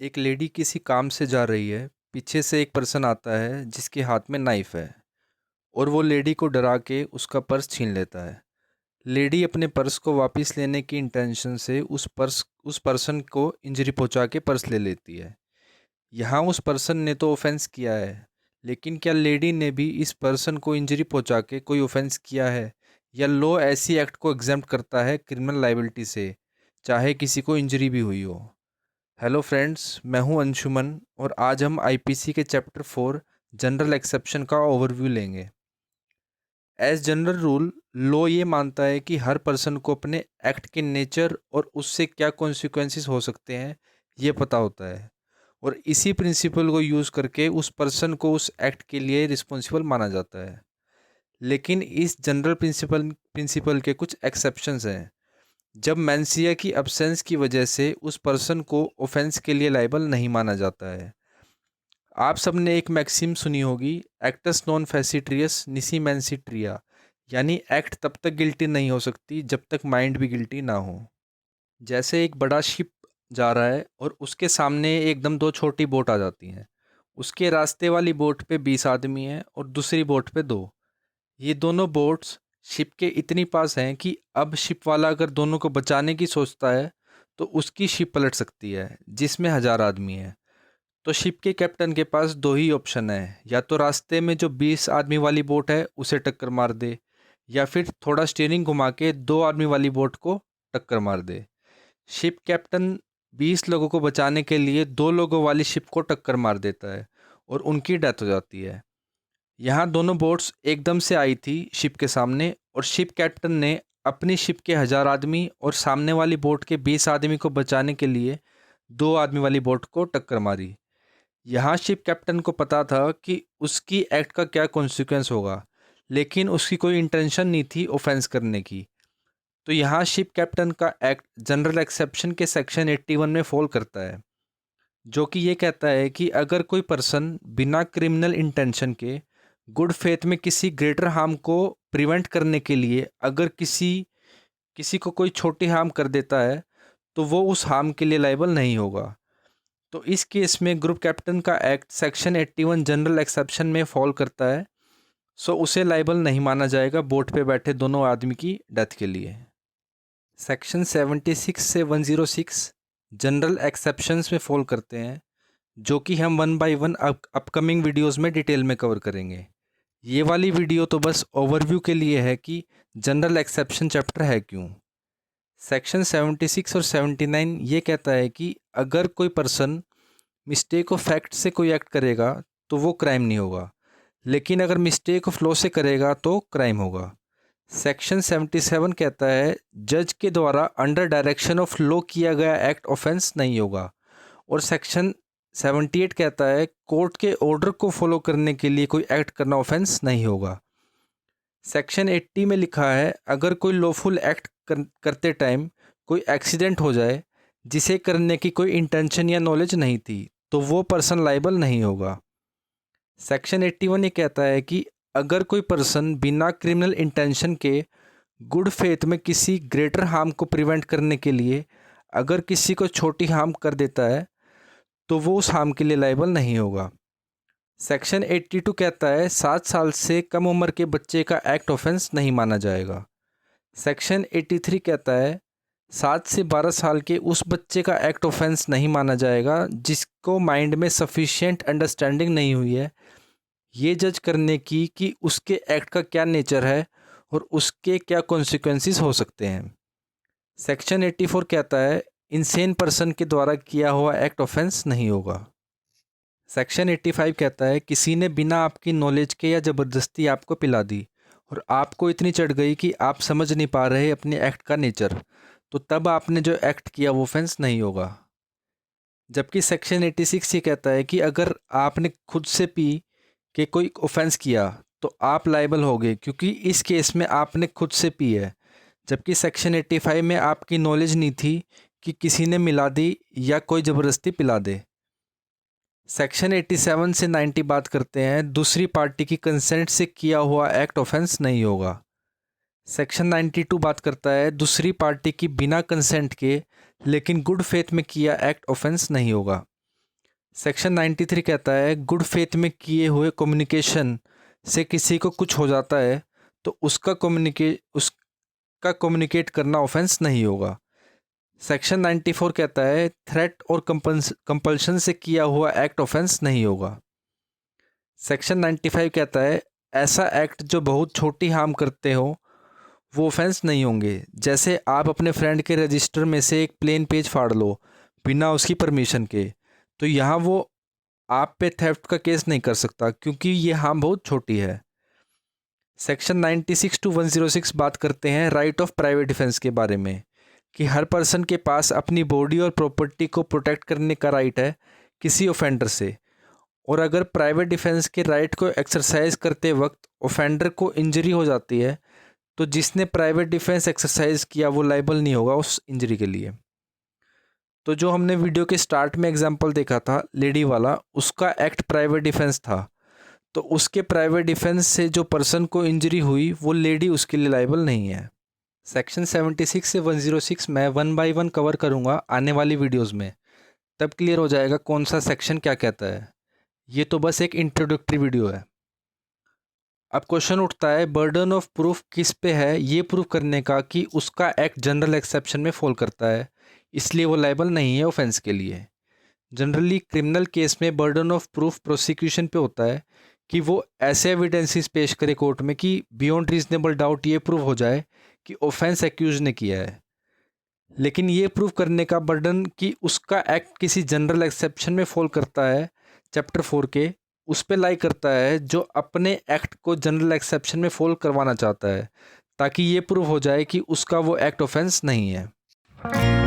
एक लेडी किसी काम से जा रही है। पीछे से एक पर्सन आता है जिसके हाथ में नाइफ है और वो लेडी को डरा के उसका पर्स छीन लेता है। लेडी अपने पर्स को वापस लेने की इंटेंशन से उस पर्सन को इंजरी पहुंचा के पर्स ले लेती है। यहाँ उस पर्सन ने तो ऑफेंस किया है, लेकिन क्या लेडी ने भी इस पर्सन को इंजरी पहुंचा के कोई ऑफेंस किया है? या लॉ ऐसी एक्ट को एग्जेम्प्ट करता है क्रिमिनल लाइबिलिटी से, चाहे किसी को इंजरी भी हुई हो? हेलो फ्रेंड्स, मैं हूं अंशुमन और आज हम आईपीसी के चैप्टर 4 जनरल एक्सेप्शन का ओवरव्यू लेंगे। एज जनरल रूल, लॉ ये मानता है कि हर पर्सन को अपने एक्ट के नेचर और उससे क्या कॉन्सिक्वेंसेस हो सकते हैं ये पता होता है, और इसी प्रिंसिपल को यूज़ करके उस पर्सन को उस एक्ट के लिए रिस्पॉन्सिबल माना जाता है। लेकिन इस जनरल प्रिंसिपल के कुछ एक्सेप्शंस हैं। जब मेंसिया की अब्सेंस की वजह से उस पर्सन को ऑफेंस के लिए लायबल नहीं माना जाता है। आप सबने एक मैक्सिम सुनी होगी, एक्टस नॉन फेसिट्रियस निसी मेंसिट्रिया, यानी एक्ट तब तक गिल्टी नहीं हो सकती जब तक माइंड भी गिल्टी ना हो। जैसे एक बड़ा शिप जा रहा है और उसके सामने एकदम दो छोटी बोट आ जाती हैं। उसके रास्ते वाली बोट पे 20 आदमी हैं और दूसरी बोट पे 2। ये दोनों बोट्स शिप के इतनी पास हैं कि अब शिप वाला अगर दोनों को बचाने की सोचता है तो उसकी शिप पलट सकती है जिसमें 1000 आदमी हैं। तो शिप के कैप्टन के पास दो ही ऑप्शन है, या तो रास्ते में जो 20 आदमी वाली बोट है उसे टक्कर मार दे, या फिर थोड़ा स्टीयरिंग घुमा के 2 आदमी वाली बोट को टक्कर मार दे। शिप कैप्टन 20 लोगों को बचाने के लिए 2 लोगों वाली शिप को टक्कर मार देता है और उनकी डेथ हो जाती है। यहाँ दोनों बोट्स एकदम से आई थी शिप के सामने, और शिप कैप्टन ने अपनी शिप के 1000 आदमी और सामने वाली बोट के 20 आदमी को बचाने के लिए 2 आदमी वाली बोट को टक्कर मारी। यहाँ शिप कैप्टन को पता था कि उसकी एक्ट का क्या कॉन्सिक्वेंस होगा, लेकिन उसकी कोई इंटेंशन नहीं थी ऑफेंस करने की। तो यहाँ शिप कैप्टन का एक्ट जनरल एक्सेप्शन के सेक्शन 81 में फॉल करता है, जो कि ये कहता है कि अगर कोई पर्सन बिना क्रिमिनल इंटेंशन के गुड फेथ में किसी ग्रेटर हार्म को प्रिवेंट करने के लिए अगर किसी किसी को कोई छोटी हार्म कर देता है तो वो उस हार्म के लिए लायबल नहीं होगा। तो इस केस में ग्रुप कैप्टन का एक्ट सेक्शन 81 जनरल एक्सेप्शन में फॉल करता है, सो उसे लायबल नहीं माना जाएगा बोट पे बैठे दोनों आदमी की डेथ के लिए। सेक्शन 76 से 106 जनरल एक्सेप्शंस में फॉल करते हैं, जो कि हम 1 बाय 1 अपकमिंग वीडियोस में डिटेल में कवर करेंगे। ये वाली वीडियो तो बस ओवरव्यू के लिए है कि जनरल एक्सेप्शन चैप्टर है क्यों। सेक्शन 76 और 79 ये कहता है कि अगर कोई पर्सन मिस्टेक ऑफ फैक्ट से कोई एक्ट करेगा तो वो क्राइम नहीं होगा, लेकिन अगर मिस्टेक ऑफ लॉ से करेगा तो क्राइम होगा। सेक्शन 77 कहता है जज के द्वारा अंडर डायरेक्शन ऑफ लॉ किया गया एक्ट ऑफेंस नहीं होगा, और सेक्शन 78 कहता है कोर्ट के ऑर्डर को फॉलो करने के लिए कोई एक्ट करना ऑफेंस नहीं होगा। सेक्शन 80 में लिखा है अगर कोई लॉफुल एक्ट करते टाइम कोई एक्सीडेंट हो जाए जिसे करने की कोई इंटेंशन या नॉलेज नहीं थी तो वो पर्सन लायबल नहीं होगा। सेक्शन 81 ये कहता है कि अगर कोई पर्सन बिना क्रिमिनल इंटेंशन के गुड फेथ में किसी ग्रेटर हार्म को प्रिवेंट करने के लिए अगर किसी को छोटी हार्म कर देता है तो वो उस हार्म के लिए लायबल नहीं होगा। सेक्शन 82 कहता है 7 साल से कम उम्र के बच्चे का एक्ट ऑफेंस नहीं माना जाएगा। सेक्शन 83 कहता है 7 से 12 साल के उस बच्चे का एक्ट ऑफेंस नहीं माना जाएगा जिसको माइंड में सफिशिएंट अंडरस्टैंडिंग नहीं हुई है ये जज करने की कि उसके एक्ट का क्या नेचर है और उसके क्या कॉन्सिक्वेंसेस हो सकते हैं। सेक्शन 84 कहता है इंसेन पर्सन के द्वारा किया हुआ एक्ट ऑफेंस नहीं होगा। सेक्शन 85 कहता है किसी ने बिना आपकी नॉलेज के या ज़बरदस्ती आपको पिला दी और आपको इतनी चढ़ गई कि आप समझ नहीं पा रहे अपने एक्ट का नेचर, तो तब आपने जो एक्ट किया वो ऑफेंस नहीं होगा। जबकि सेक्शन 86 ये कहता है कि अगर आपने खुद से पी के कोई ऑफेंस किया तो आप लायबल होगे क्योंकि इस केस में आपने खुद से पी है, जबकि सेक्शन 85 में आपकी नॉलेज नहीं थी कि किसी ने मिला दी या कोई ज़बरदस्ती पिला दे। सेक्शन 87 से 90 बात करते हैं दूसरी पार्टी की कंसेंट से किया हुआ एक्ट ऑफेंस नहीं होगा। सेक्शन 92 बात करता है दूसरी पार्टी की बिना कंसेंट के लेकिन गुड फेथ में किया एक्ट ऑफेंस नहीं होगा। सेक्शन 93 कहता है गुड फेथ में किए हुए कम्युनिकेशन से किसी को कुछ हो जाता है तो उसका कम्युनिकेट करना ऑफेंस नहीं होगा। सेक्शन 94 कहता है थ्रेट और कंपल्शन से किया हुआ एक्ट ऑफेंस नहीं होगा। सेक्शन 95 कहता है ऐसा एक्ट जो बहुत छोटी हार्म करते हो वो ऑफेंस नहीं होंगे। जैसे आप अपने फ्रेंड के रजिस्टर में से एक प्लेन पेज फाड़ लो बिना उसकी परमिशन के, तो यहाँ वो आप पे थेफ्ट का केस नहीं कर सकता क्योंकि ये हार्म बहुत छोटी है। सेक्शन 96 टू 106 बात करते हैं राइट ऑफ प्राइवेट डिफेंस के बारे में कि हर पर्सन के पास अपनी बॉडी और प्रॉपर्टी को प्रोटेक्ट करने का राइट है किसी ऑफेंडर से, और अगर प्राइवेट डिफेंस के राइट को एक्सरसाइज करते वक्त ऑफेंडर को इंजरी हो जाती है तो जिसने प्राइवेट डिफेंस एक्सरसाइज किया वो लायबल नहीं होगा उस इंजरी के लिए। तो जो हमने वीडियो के स्टार्ट में एग्जांपल देखा था लेडी वाला, उसका एक्ट प्राइवेट डिफेंस था, तो उसके प्राइवेट डिफेंस से जो पर्सन को इंजरी हुई वो लेडी उसके लिए लायबल नहीं है। सेक्शन 76 से 106 मैं 1 बाय 1 कवर करूँगा आने वाली वीडियोज़ में, तब क्लियर हो जाएगा कौन सा सेक्शन क्या कहता है। ये तो बस एक इंट्रोडक्टरी वीडियो है। अब क्वेश्चन उठता है बर्डन ऑफ प्रूफ किस पे है ये प्रूव करने का कि उसका एक्ट जनरल एक्सेप्शन में फॉल करता है, इसलिए वो लायबल नहीं है ऑफेंस के लिए। जनरली क्रिमिनल केस में बर्डन ऑफ प्रूफ प्रोसिक्यूशन पे होता है कि वो ऐसे एविडेंसेस पेश करे कोर्ट में कि बियॉन्ड रीजनेबल डाउट ये प्रूव हो जाए कि ऑफेंस एक्यूज ने किया है। लेकिन ये प्रूव करने का बर्डन कि उसका एक्ट किसी जनरल एक्सेप्शन में फॉल करता है चैप्टर 4 के, उस पे लाई करता है जो अपने एक्ट को जनरल एक्सेप्शन में फॉल करवाना चाहता है, ताकि ये प्रूव हो जाए कि उसका वो एक्ट ऑफेंस नहीं है।